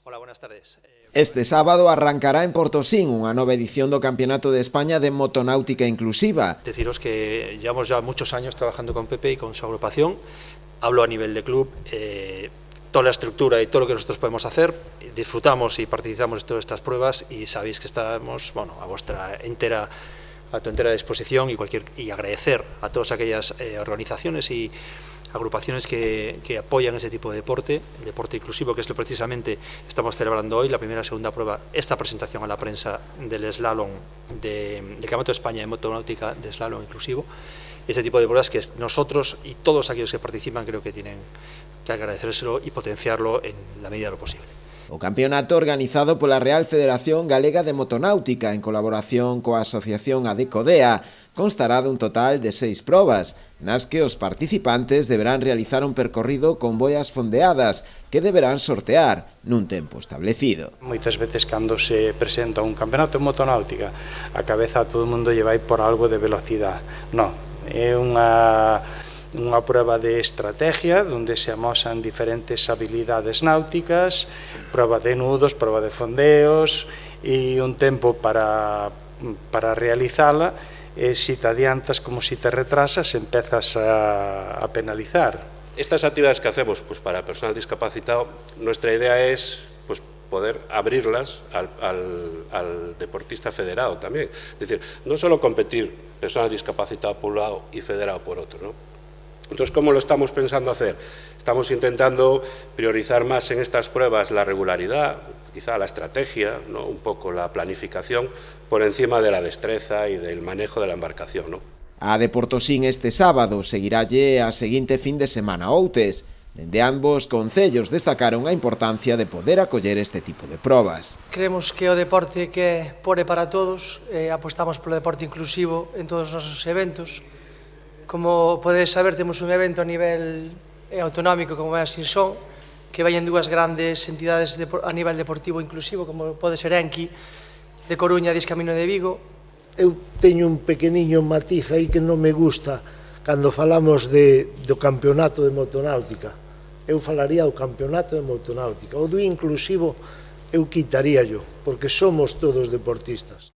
Hola, buenas tardes. Este sábado arrancará en Portosín unha nova edición do Campeonato de España de Motonáutica Inclusiva. Deciros que llevamos ya muchos años trabajando con Pepe y con su agrupación. Hablo a nivel de club, toda la estructura y todo lo que nosotros podemos hacer. Disfrutamos y participamos de todas estas pruebas y sabéis que estamos a vuestra entera disposición y agradecer a todas aquellas organizaciones y agrupaciones que apoyan ese tipo de deporte, el deporte inclusivo, que es lo precisamente estamos celebrando hoy, la primera y segunda prueba, esta presentación a la prensa del slalom del Campeonato de España de Motonáutica de slalom inclusivo. Ese tipo de pruebas que nosotros y todos aquellos que participan creo que tienen que agradecérselo y potenciarlo en la medida de lo posible. O campeonato organizado pola Real Federación Galega de Motonáutica en colaboración coa Asociación Adecodea constará dun total de 6 probas, nas que os participantes deberán realizar un percorrido con boias fondeadas que deberán sortear nun tempo establecido. Moitas veces cando se presenta un campeonato de motonáutica a cabeza a todo o mundo lle vai por algo de velocidade. Non, é unha prueba de estrategia onde se amosan diferentes habilidades náuticas, prueba de nudos, prueba de fondeos e un tempo para realizala. Si te adiantas como si te retrasas, empezas a penalizar. Estas actividades que hacemos para personal discapacitado, nuestra idea es poder abrirlas al deportista federado también. Es decir, no solo competir personal discapacitado por un lado y federado por otro, ¿no? Entonces, ¿cómo lo estamos pensando hacer? Estamos intentando priorizar más en estas pruebas la regularidad, quizá la estrategia, ¿no? Un poco la planificación, por encima de la destreza y del manejo de la embarcación, ¿no? A de Portosín este sábado seguiralle a seguinte fin de semana Outes. Dende ambos concellos destacaron a importancia de poder acoller este tipo de probas. Creemos que o deporte que é pore para todos, apostamos polo deporte inclusivo en todos os nosos eventos. Como podedes saber, temos un evento a nivel autonómico como é a Sinsón, que vai en dúas grandes entidades a nivel deportivo inclusivo, como pode ser Enki, de Coruña, Discamino de Vigo. Eu teño un pequeniño matiz aí que non me gusta cando falamos do campeonato de motonáutica. Eu falaría do campeonato de motonáutica. O do inclusivo eu quitaría yo, porque somos todos deportistas.